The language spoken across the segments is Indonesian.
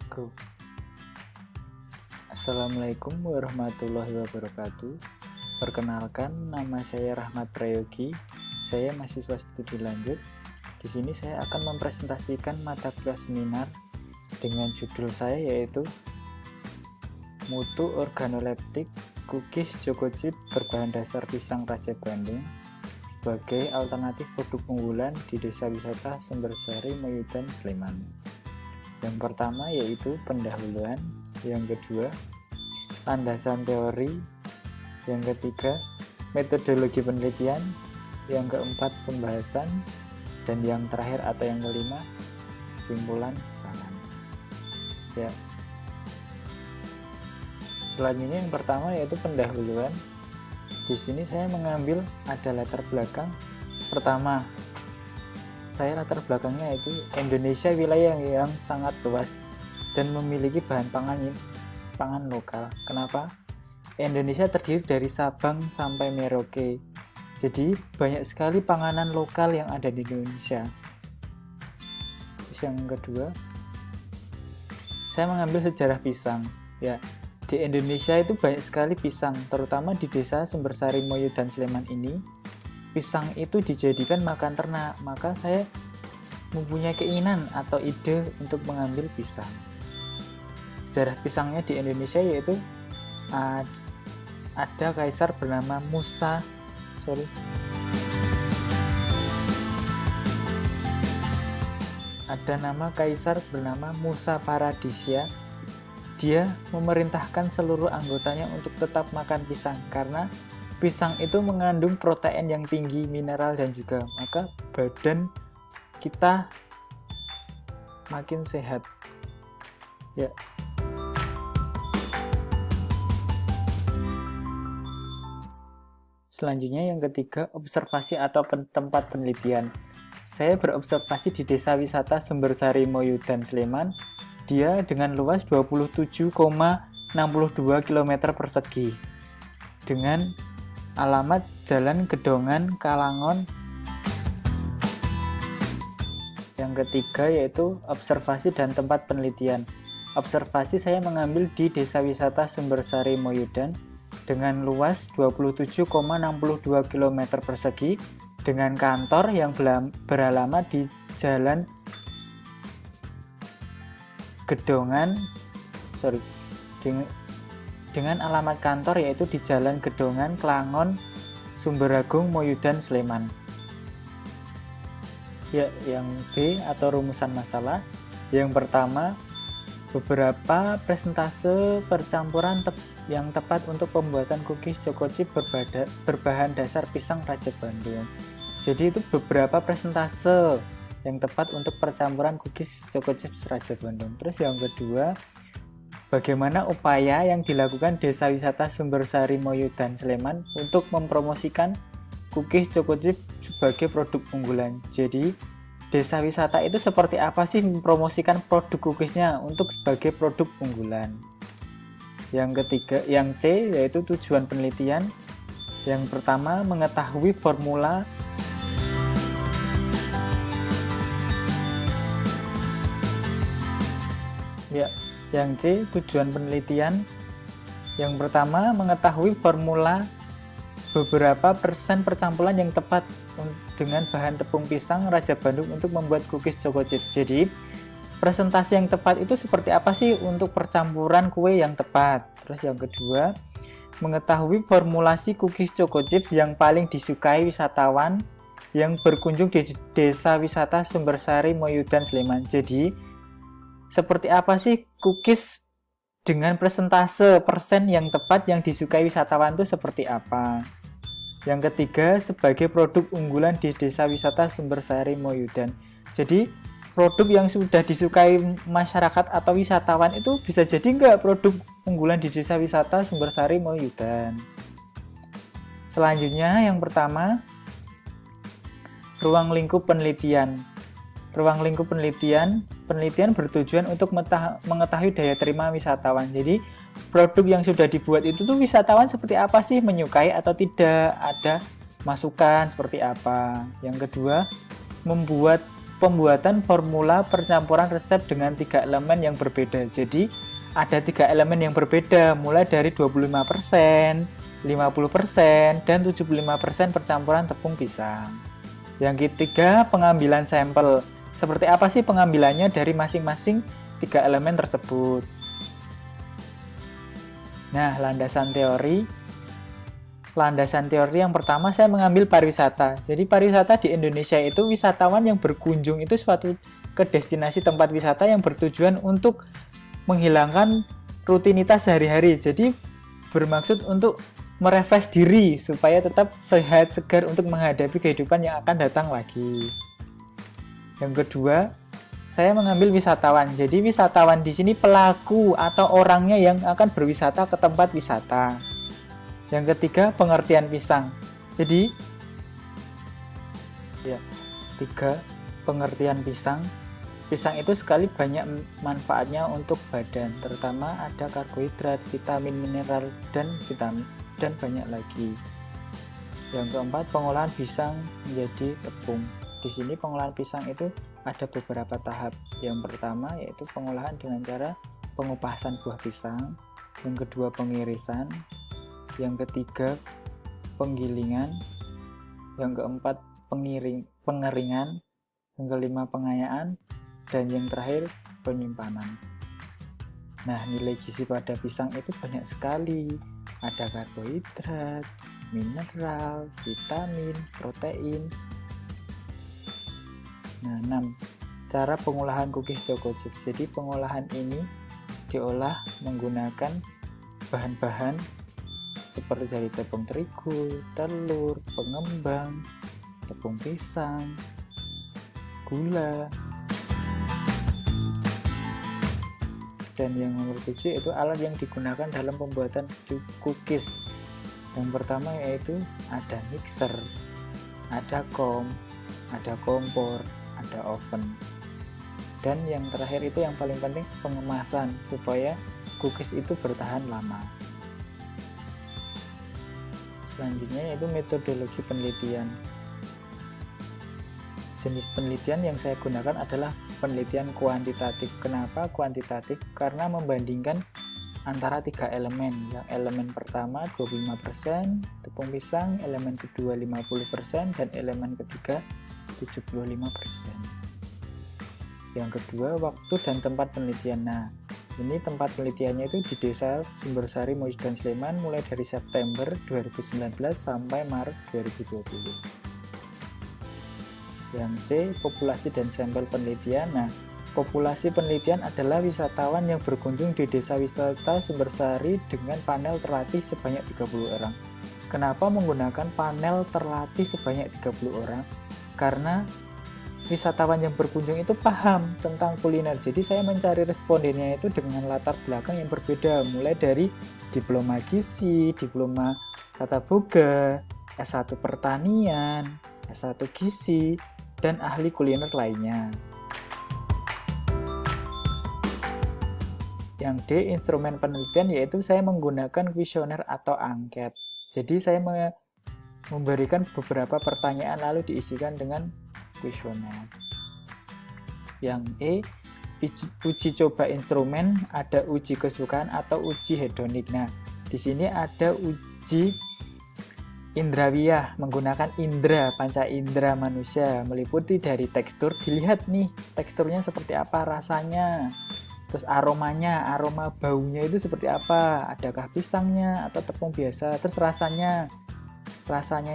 Go. Assalamualaikum warahmatullahi wabarakatuh. Perkenalkan, nama saya Rahmat Prayogi. Saya mahasiswa studi lanjut. Di sini saya akan mempresentasikan mata kuliah seminar dengan judul saya yaitu Mutu Organoleptik Cookies Choco Chip berbahan dasar pisang Raja Bandung sebagai alternatif produk unggulan di Desa Wisata Sumbersari Moyudan Sleman. Yang pertama yaitu pendahuluan, yang kedua landasan teori, yang ketiga metodologi penelitian, yang keempat pembahasan, dan yang terakhir atau yang kelima kesimpulan saran. Ya. Selanjutnya yang pertama yaitu pendahuluan. Di sini saya mengambil ada latar belakang. Pertama, saya latar belakangnya yaitu Indonesia wilayah yang sangat luas dan memiliki bahan pangan lokal. Kenapa? Indonesia terdiri dari Sabang sampai Merauke. Jadi banyak sekali panganan lokal yang ada di Indonesia. Terus yang kedua, saya mengambil sejarah pisang. Ya, di Indonesia itu banyak sekali pisang, terutama di Desa Sumbersari Moyudan Sleman ini. Pisang itu dijadikan makan ternak, maka saya mempunyai keinginan atau ide untuk mengambil pisang. Sejarah pisangnya di Indonesia yaitu ada kaisar bernama Musa Paradisia. Dia memerintahkan seluruh anggotanya untuk tetap makan pisang karena pisang itu mengandung protein yang tinggi, mineral, dan juga maka badan kita makin sehat. Ya. Selanjutnya yang ketiga, observasi atau tempat penelitian. Saya berobservasi di Desa Wisata Sumbersari Moyudan Sleman. Dia dengan luas 27,62 km persegi. Dengan alamat Jalan Gedongan, Kalangon. Yang ketiga yaitu observasi dan tempat penelitian. Observasi saya mengambil di Desa Wisata Sumbersari Moyudan dengan luas 27,62 km persegi dengan kantor yang beralamat di Jalan Gedongan, dengan alamat kantor yaitu di Jalan Gedongan, Klangon, Sumberagung, Moyudan, Sleman. Ya, yang B atau rumusan masalah. Yang pertama, beberapa presentase percampuran yang tepat untuk pembuatan cookies choco chip berbahan dasar pisang Raja Bandung. Jadi itu beberapa presentase yang tepat untuk percampuran cookies choco chip Raja Bandung. Terus yang kedua, bagaimana upaya yang dilakukan Desa Wisata Sumbersari Moyudan Sleman untuk mempromosikan cookies choco chip sebagai produk unggulan. Jadi desa wisata itu seperti apa sih mempromosikan produk cookiesnya untuk sebagai produk unggulan. Yang ketiga, yang C yaitu tujuan penelitian. Yang pertama, mengetahui formula yang C tujuan penelitian. Yang pertama, mengetahui formula beberapa persen percampuran yang tepat dengan bahan tepung pisang Raja Bandung untuk membuat cookies choco chip. Jadi presentasi yang tepat itu seperti apa sih untuk percampuran kue yang tepat. Terus yang kedua, mengetahui formulasi cookies choco chip yang paling disukai wisatawan yang berkunjung di Desa Wisata Sumbersari Moyudan Sleman. Jadi seperti apa sih cookies dengan persentase persen yang tepat yang disukai wisatawan itu seperti apa. Yang ketiga, sebagai produk unggulan di Desa Wisata Sumbersari Moyudan. Jadi produk yang sudah disukai masyarakat atau wisatawan itu bisa jadi nggak produk unggulan di Desa Wisata Sumbersari Moyudan. Selanjutnya yang pertama, ruang lingkup penelitian. Ruang lingkup penelitian bertujuan untuk mengetahui daya terima wisatawan. Jadi produk yang sudah dibuat itu tuh wisatawan seperti apa sih, menyukai atau tidak, ada masukan seperti apa. Yang kedua, membuat pembuatan formula percampuran resep dengan 3 elemen yang berbeda. Jadi ada 3 elemen yang berbeda, mulai dari 25%, 50%, dan 75% percampuran tepung pisang. Yang ketiga, pengambilan sampel. Seperti apa sih pengambilannya dari masing-masing 3 elemen tersebut? Nah, landasan teori yang pertama saya mengambil pariwisata. Jadi pariwisata di Indonesia itu wisatawan yang berkunjung itu suatu ke destinasi tempat wisata yang bertujuan untuk menghilangkan rutinitas sehari-hari. Jadi bermaksud untuk merefresh diri supaya tetap sehat, segar untuk menghadapi kehidupan yang akan datang lagi. Yang kedua, saya mengambil wisatawan. Jadi wisatawan di sini pelaku atau orangnya yang akan berwisata ke tempat wisata. Yang ketiga, pengertian pisang. Jadi, ya, 3 pengertian pisang. Pisang itu sekali banyak manfaatnya untuk badan, terutama ada karbohidrat, vitamin, mineral, dan vitamin, dan banyak lagi. Yang keempat, pengolahan pisang menjadi tepung. Di sini pengolahan pisang itu ada beberapa tahap. Yang pertama yaitu pengolahan dengan cara pengupasan buah pisang. Yang kedua, pengirisan. Yang ketiga, penggilingan. Yang keempat, pengeringan. Yang kelima, pengayaan. Dan yang terakhir, penyimpanan. Nah, nilai gizi pada pisang itu banyak sekali. Ada karbohidrat, mineral, vitamin, protein. Nah, 6. Cara pengolahan cookies choco chips. Jadi pengolahan ini diolah menggunakan bahan-bahan seperti dari tepung terigu, telur, pengembang, tepung pisang, gula. Dan yang nomor 7 itu alat yang digunakan dalam pembuatan cookies. Yang pertama yaitu ada mixer, ada kom, ada kompor, ada oven. Dan yang terakhir itu yang paling penting, pengemasan supaya cookies itu bertahan lama. Selanjutnya yaitu metodologi penelitian. Jenis penelitian yang saya gunakan adalah penelitian kuantitatif. Kenapa kuantitatif? Karena membandingkan antara 3 elemen. Yang elemen pertama 25% tepung pisang, elemen kedua 50%, dan elemen ketiga 75%. Yang kedua, waktu dan tempat penelitian. Nah, ini tempat penelitiannya itu di Desa Sumbersari, Moisdan, Sleman, mulai dari September 2019 sampai Maret 2020. Yang C, populasi dan sampel penelitian. Nah, populasi penelitian adalah wisatawan yang berkunjung di Desa Wisata Sumbersari dengan panel terlatih sebanyak 30 orang. Kenapa menggunakan panel terlatih sebanyak 30 orang? Karena wisatawan yang berkunjung itu paham tentang kuliner. Jadi saya mencari respondennya itu dengan latar belakang yang berbeda, mulai dari diploma gizi, diploma tata boga, S1 pertanian, S1 gizi, dan ahli kuliner lainnya. Yang D, instrumen penelitian, yaitu saya menggunakan kuesioner atau angket. Jadi saya memberikan beberapa pertanyaan lalu diisikan dengan kuesioner. Yang E, uji coba instrumen, ada uji kesukaan atau uji hedonik. Nah, di sini ada uji indrawiyah, menggunakan indera, panca indera manusia, meliputi dari tekstur. Dilihat nih, teksturnya seperti apa, rasanya, terus aromanya, aroma baunya itu seperti apa, adakah pisangnya atau tepung biasa, terus rasanya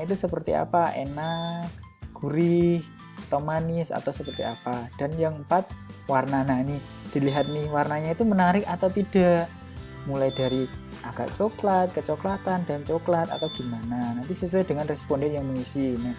itu seperti apa, enak, gurih, atau manis, atau seperti apa. Dan yang 4, warna. Nah, ini dilihat nih, warnanya itu menarik atau tidak, mulai dari agak coklat, kecoklatan, dan coklat, atau gimana. Nanti sesuai dengan responden yang mengisi. Nah,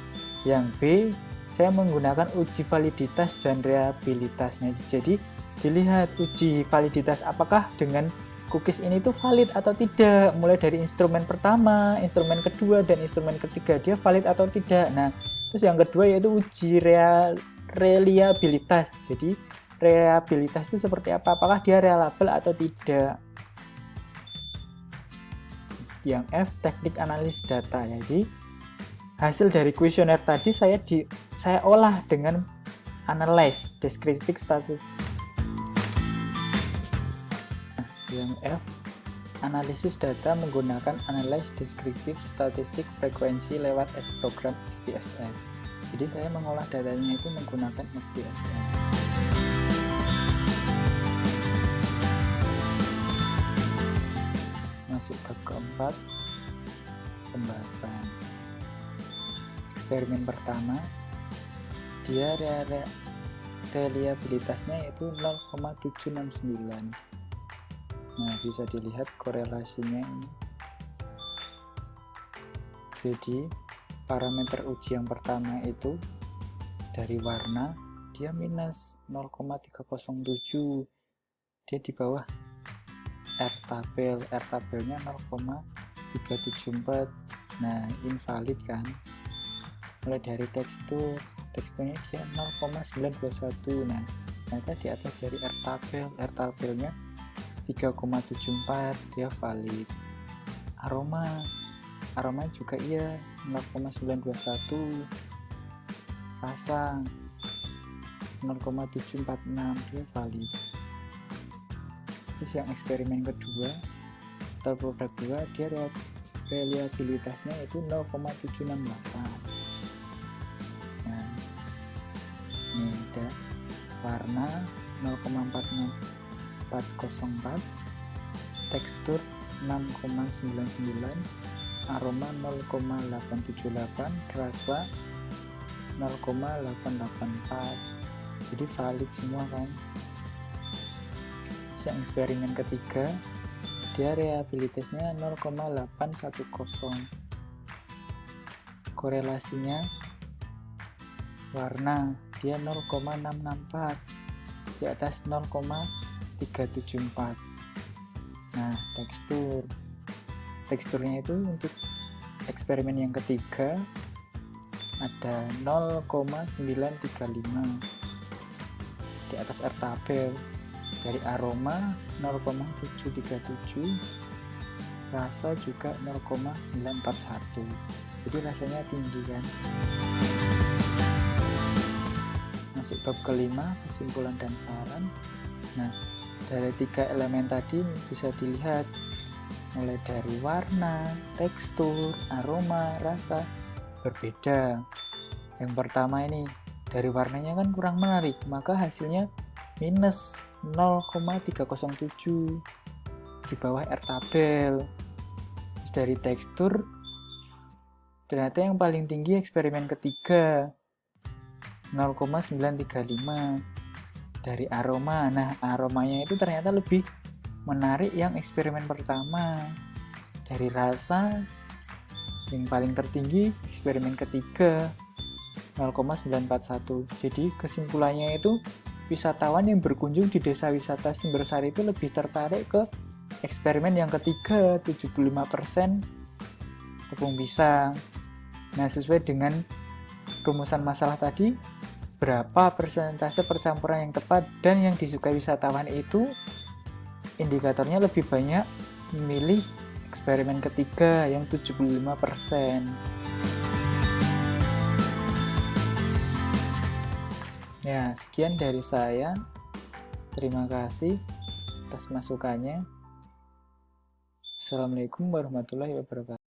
yang B, saya menggunakan uji validitas dan reliabilitasnya. Jadi dilihat uji validitas, apakah dengan cookies ini tuh valid atau tidak, mulai dari instrumen pertama, instrumen kedua, dan instrumen ketiga, dia valid atau tidak. Nah, terus yang kedua yaitu uji reliabilitas. Jadi reliabilitas itu seperti apa, apakah dia reliable atau tidak. Yang F, teknik analisis data. Jadi hasil dari kuesioner tadi saya olah dengan Analyze descriptive statistics. Yang F, analisis data menggunakan analyze descriptive statistic frekuensi lewat program SPSS. Jadi saya mengolah datanya itu menggunakan SPSS. Masuk bab keempat, pembahasan. Eksperimen pertama, dia reliabilitasnya itu 0,769. Nah, bisa dilihat korelasinya ini. Jadi parameter uji yang pertama itu dari warna dia minus 0,307, dia di bawah R tabelnya 0,374. Nah, invalid kan. Mulai dari teksturnya dia 0,921. Nah, ternyata di atas dari R tabelnya 3,74, dia valid. Aroma juga iya 0,921. Rasa 0,746, dia valid. Terus yang eksperimen kedua atau produk 2, dia reliabilitasnya itu 0,768. Nah, ini ada warna 0,404, tekstur 6,99, aroma 0,878, rasa 0,884. Jadi valid semua kan. Yang eksperimen ketiga, dia reliabilitasnya 0,810. Korelasinya warna dia 0,664, di atas 0,374. Nah, teksturnya itu untuk eksperimen yang ketiga ada 0,935 di atas R tabel. Dari aroma 0,737, rasa juga 0,941. Jadi rasanya tinggi kan. Masuk bab kelima, kesimpulan dan saran. Nah, dari 3 elemen tadi bisa dilihat mulai dari warna, tekstur, aroma, rasa berbeda. Yang pertama ini dari warnanya kan kurang menarik, maka hasilnya minus 0,307 di bawah R tabel. Terus dari tekstur ternyata yang paling tinggi eksperimen ketiga 0,935. Dari aroma, nah aromanya itu ternyata lebih menarik yang eksperimen pertama. Dari rasa yang paling tertinggi eksperimen ketiga 0,941. Jadi kesimpulannya itu wisatawan yang berkunjung di desa wisata Simbersari itu lebih tertarik ke eksperimen yang ketiga, 75% tepung pisang. Nah, sesuai dengan rumusan masalah tadi, berapa persentase percampuran yang tepat dan yang disukai wisatawan itu indikatornya lebih banyak memilih eksperimen ketiga yang 75%. Ya, sekian dari saya. Terima kasih atas masukannya. Assalamualaikum warahmatullahi wabarakatuh.